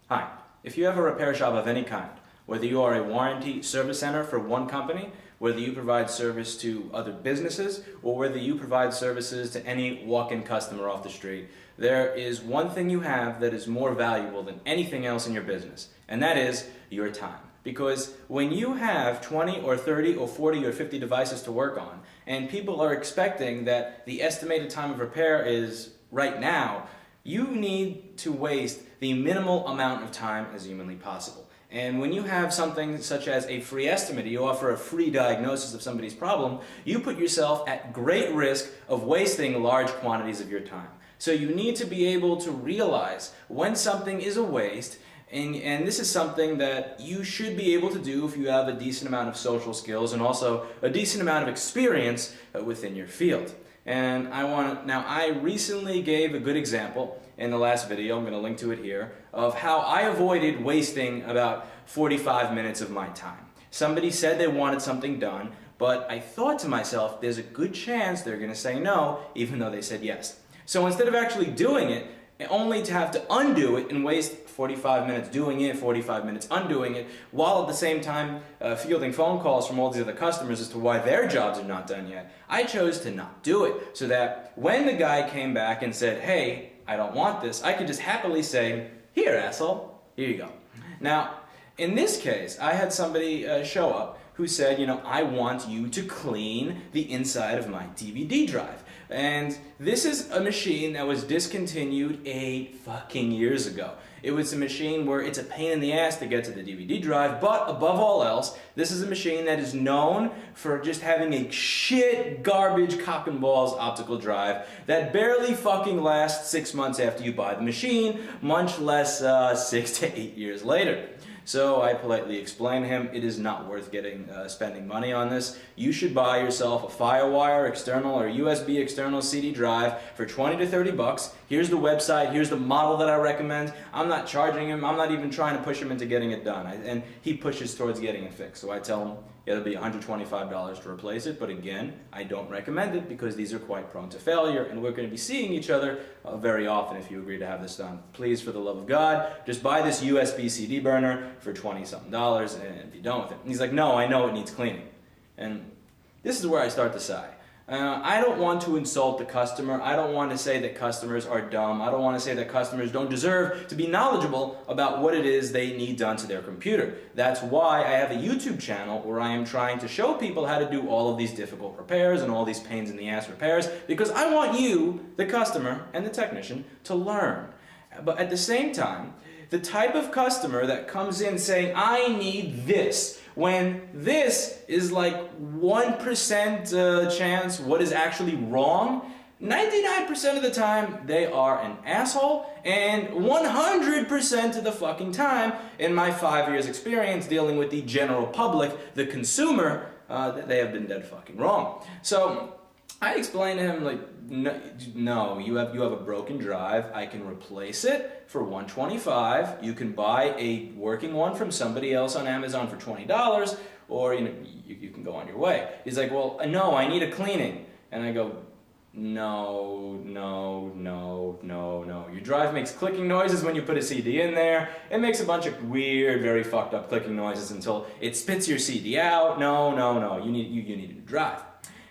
Hi. If you have a repair shop of any kind, whether you are a warranty service center for one company, whether you provide service to other businesses, or whether you provide services to any walk-in customer off the street, there is one thing you have that is more valuable than anything else in your business, and that is your time. Because when you have 20 or 30 or 40 or 50 devices to work on, and people are expecting that the estimated time of repair is right now, you need to waste the minimal amount of time as humanly possible. And when you have something such as a free estimate, you offer a free diagnosis of somebody's problem, you put yourself at great risk of wasting large quantities of your time. So you need to be able to realize when something is a waste, and this is something that you should be able to do if you have a decent amount of social skills and also a decent amount of experience within your field. And I recently gave a good example in the last video, I'm going to link to it here, of how I avoided wasting about 45 minutes of my time. Somebody said they wanted something done, but I thought to myself, there's a good chance they're going to say no, even though they said yes. So instead of actually doing it, only to have to undo it and waste 45 minutes doing it, 45 minutes undoing it, while at the same time fielding phone calls from all these other customers as to why their jobs are not done yet, I chose to not do it, so that when the guy came back and said, hey, I don't want this, I could just happily say, here, asshole, here you go. Now, in this case, I had somebody show up who said, I want you to clean the inside of my DVD drive. And this is a machine that was discontinued 8 fucking years ago. It was a machine where it's a pain in the ass to get to the DVD drive, but above all else, this is a machine that is known for just having a shit garbage cock and balls optical drive that barely fucking lasts 6 months after you buy the machine, much less 6 to 8 years later. So I politely explained to him, it is not worth spending money on this. You should buy yourself a FireWire external or USB external CD drive for 20 to 30 bucks. Here's the website, here's the model that I recommend. I'm not charging him, I'm not even trying to push him into getting it done. And he pushes towards getting it fixed. So I tell him it'll be $125 to replace it, but again, I don't recommend it because these are quite prone to failure and we're going to be seeing each other very often if you agree to have this done. Please, for the love of God, just buy this USB CD burner for $20-something and be done with it. And he's like, no, I know it needs cleaning. And this is where I start to sigh. I don't want to insult the customer. I don't want to say that customers are dumb. I don't want to say that customers don't deserve to be knowledgeable about what it is they need done to their computer. That's why I have a YouTube channel where I am trying to show people how to do all of these difficult repairs and all these pains in the ass repairs, because I want you, the customer and the technician, to learn. But at the same time, the type of customer that comes in saying, I need this, when this is like 1% chance what is actually wrong, 99% of the time they are an asshole, and 100% of the fucking time, in my 5 years experience dealing with the general public, the consumer, they have been dead fucking wrong. So I explained to him, like, no, you have a broken drive. I can replace it for $125. You can buy a working one from somebody else on Amazon for $20, or you can go on your way. He's like, well, no, I need a cleaning. And I go, no. Your drive makes clicking noises when you put a CD in there. It makes a bunch of weird, very fucked up clicking noises until it spits your CD out. No. You need a new drive.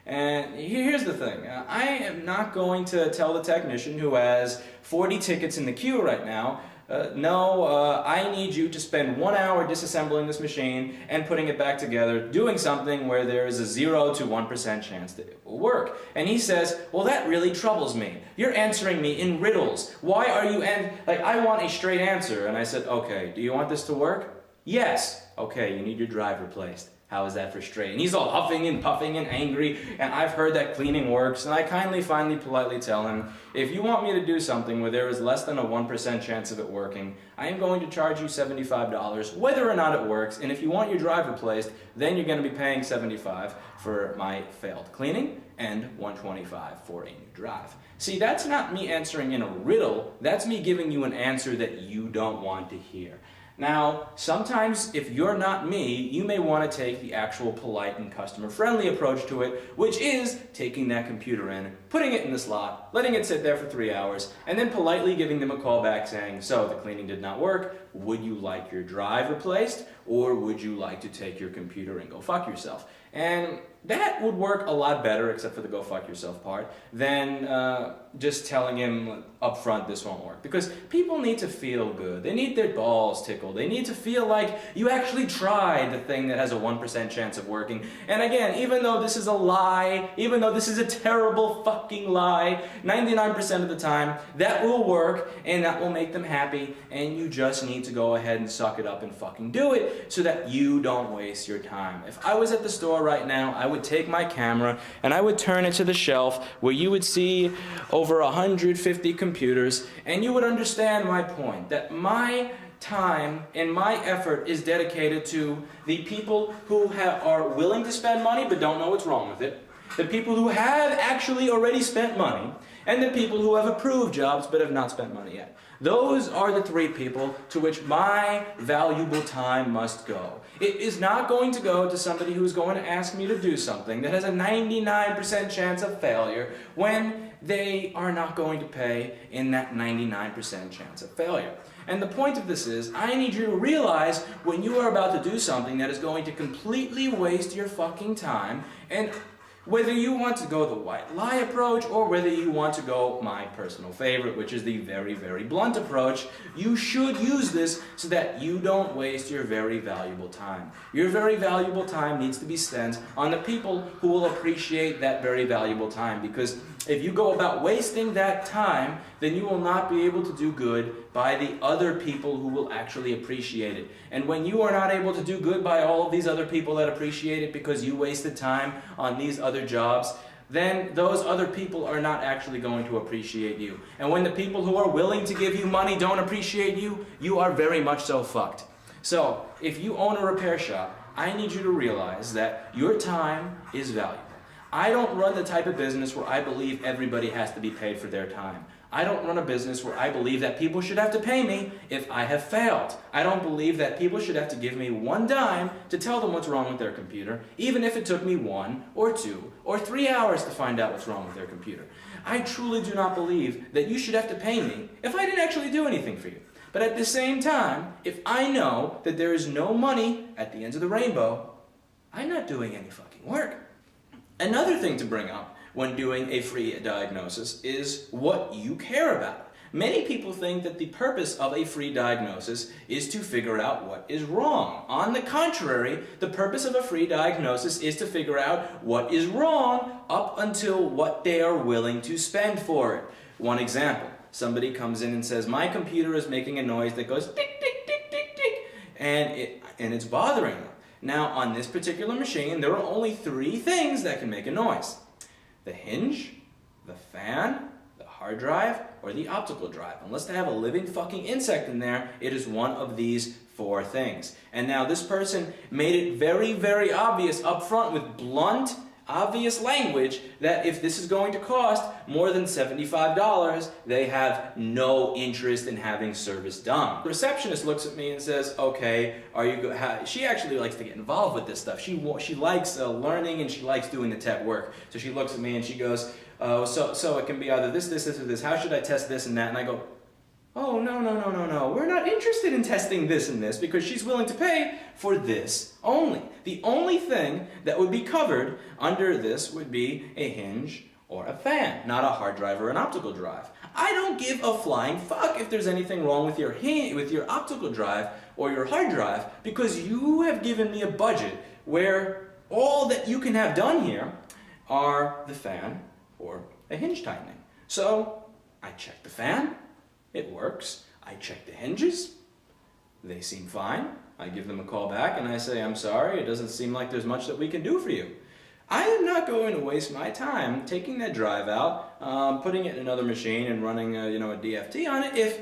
And here's the thing, I am not going to tell the technician who has 40 tickets in the queue right now, I need you to spend 1 hour disassembling this machine and putting it back together, doing something where there is a 0 to 1% chance that it will work. And he says, well, that really troubles me. You're answering me in riddles. Why are you, I want a straight answer. And I said, okay, do you want this to work? Yes. Okay, you need your drive replaced. How is that for straight? And he's all huffing and puffing and angry, and I've heard that cleaning works, and I finally politely tell him, if you want me to do something where there is less than a 1% chance of it working, I am going to charge you $75 whether or not it works, and if you want your drive replaced, then you're going to be paying $75 for my failed cleaning and $125 for a new drive. See, that's not me answering in a riddle, that's me giving you an answer that you don't want to hear. Now, sometimes if you're not me, you may want to take the actual polite and customer-friendly approach to it, which is taking that computer in, putting it in the slot, letting it sit there for 3 hours, and then politely giving them a call back saying, so the cleaning did not work, would you like your drive replaced, or would you like to take your computer and go fuck yourself? And that would work a lot better, except for the go fuck yourself part, than just telling him up front this won't work. Because people need to feel good. They need their balls tickled. They need to feel like you actually tried the thing that has a 1% chance of working. And again, even though this is a lie, even though this is a terrible fucking lie, 99% of the time, that will work and that will make them happy, and you just need to go ahead and suck it up and fucking do it so that you don't waste your time. If I was at the store right now, I would take my camera and I would turn it to the shelf where you would see over 150 computers, and you would understand my point, that my time and my effort is dedicated to the people who are willing to spend money but don't know what's wrong with it, the people who have actually already spent money, and the people who have approved jobs but have not spent money yet. Those are the three people to which my valuable time must go. It is not going to go to somebody who's going to ask me to do something that has a 99% chance of failure when they are not going to pay in that 99% chance of failure. And the point of this is, I need you to realize when you are about to do something that is going to completely waste your fucking time, and whether you want to go the white lie approach or whether you want to go my personal favorite, which is the very, very blunt approach, you should use this so that you don't waste your very valuable time. Your very valuable time needs to be spent on the people who will appreciate that very valuable time, because if you go about wasting that time, then you will not be able to do good by the other people who will actually appreciate it. And when you are not able to do good by all of these other people that appreciate it because you wasted time on these other jobs, then those other people are not actually going to appreciate you. And when the people who are willing to give you money don't appreciate you, you are very much so fucked. So, if you own a repair shop, I need you to realize that your time is valuable. I don't run the type of business where I believe everybody has to be paid for their time. I don't run a business where I believe that people should have to pay me if I have failed. I don't believe that people should have to give me one dime to tell them what's wrong with their computer, even if it took me 1 or 2 or 3 hours to find out what's wrong with their computer. I truly do not believe that you should have to pay me if I didn't actually do anything for you. But at the same time, if I know that there is no money at the end of the rainbow, I'm not doing any fucking work. Another thing to bring up when doing a free diagnosis is what you care about. Many people think that the purpose of a free diagnosis is to figure out what is wrong. On the contrary, the purpose of a free diagnosis is to figure out what is wrong up until what they are willing to spend for it. One example, somebody comes in and says, my computer is making a noise that goes tick, tick, tick, tick, tick, and it's bothering them. Now, on this particular machine, there are only 3 things that can make a noise: the hinge, the fan, the hard drive, or the optical drive. Unless they have a living fucking insect in there, it is one of these 4 things. And now this person made it very, very obvious up front with blunt, obvious language that if this is going to cost more than $75, they have no interest in having service done. The receptionist looks at me and says, okay, she actually likes to get involved with this stuff. She likes learning, and she likes doing the tech work. So she looks at me and she goes, so it can be either this, or this. How should I test this and that? And I go, oh, no. We're not interested in testing this and this, because she's willing to pay for this only. The only thing that would be covered under this would be a hinge or a fan, not a hard drive or an optical drive. I don't give a flying fuck if there's anything wrong with your optical drive or your hard drive, because you have given me a budget where all that you can have done here are the fan or a hinge tightening. So I check the fan. It works. I check the hinges. They seem fine. I give them a call back and I say, I'm sorry, it doesn't seem like there's much that we can do for you. I am not going to waste my time taking that drive out, putting it in another machine and running a DFT on it if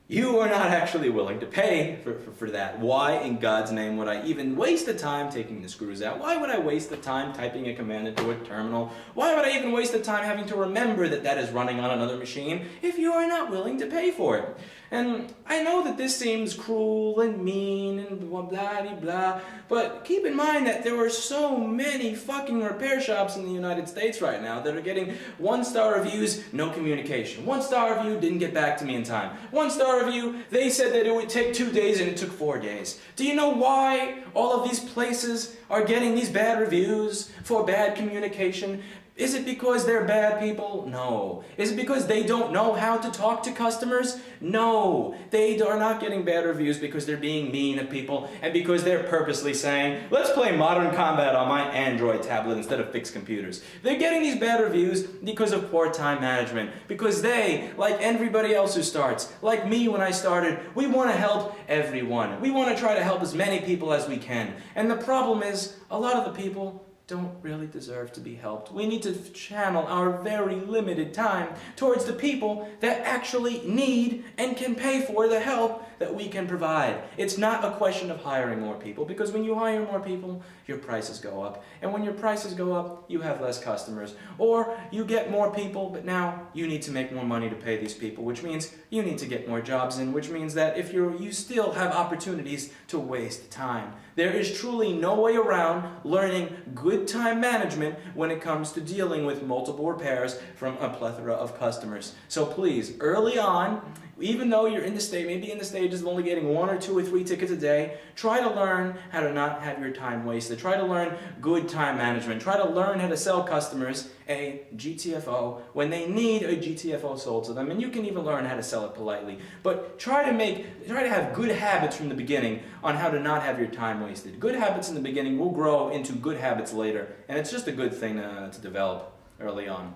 you are not actually willing to pay for that. Why in God's name would I even waste the time taking the screws out? Why would I waste the time typing a command into a terminal? Why would I even waste the time having to remember that that is running on another machine if you are not willing to pay for it? And I know that this seems cruel and mean and blah blah blah, but keep in mind that there are so many fucking repair shops in the United States right now that are getting 1-star reviews, no communication. 1-star review, didn't get back to me in time. 1-star review, they said that it would take 2 days and it took 4 days. Do you know why all of these places are getting these bad reviews for bad communication? Is it because they're bad people? No. Is it because they don't know how to talk to customers? No. They are not getting bad reviews because they're being mean to people and because they're purposely saying, let's play Modern Combat on my Android tablet instead of fixed computers. They're getting these bad reviews because of poor time management. Because they, like everybody else who starts, like me when I started, we want to help everyone. We want to try to help as many people as we can. And the problem is, a lot of the people don't really deserve to be helped. We need to channel our very limited time towards the people that actually need and can pay for the help that we can provide. It's not a question of hiring more people, because when you hire more people, your prices go up. And when your prices go up, you have less customers. Or you get more people, but now you need to make more money to pay these people, which means you need to get more jobs in, which means that if you still have opportunities to waste time. There is truly no way around learning good time management when it comes to dealing with multiple repairs from a plethora of customers. So please, early on, even though you're in the state, maybe in the stages of only getting 1 or 2 or 3 tickets a day, try to learn how to not have your time wasted. Try to learn good time management. Try to learn how to sell customers a GTFO when they need a GTFO sold to them. And you can even learn how to sell it politely. But try to have good habits from the beginning on how to not have your time wasted. Good habits in the beginning will grow into good habits later. And it's just a good thing to develop early on.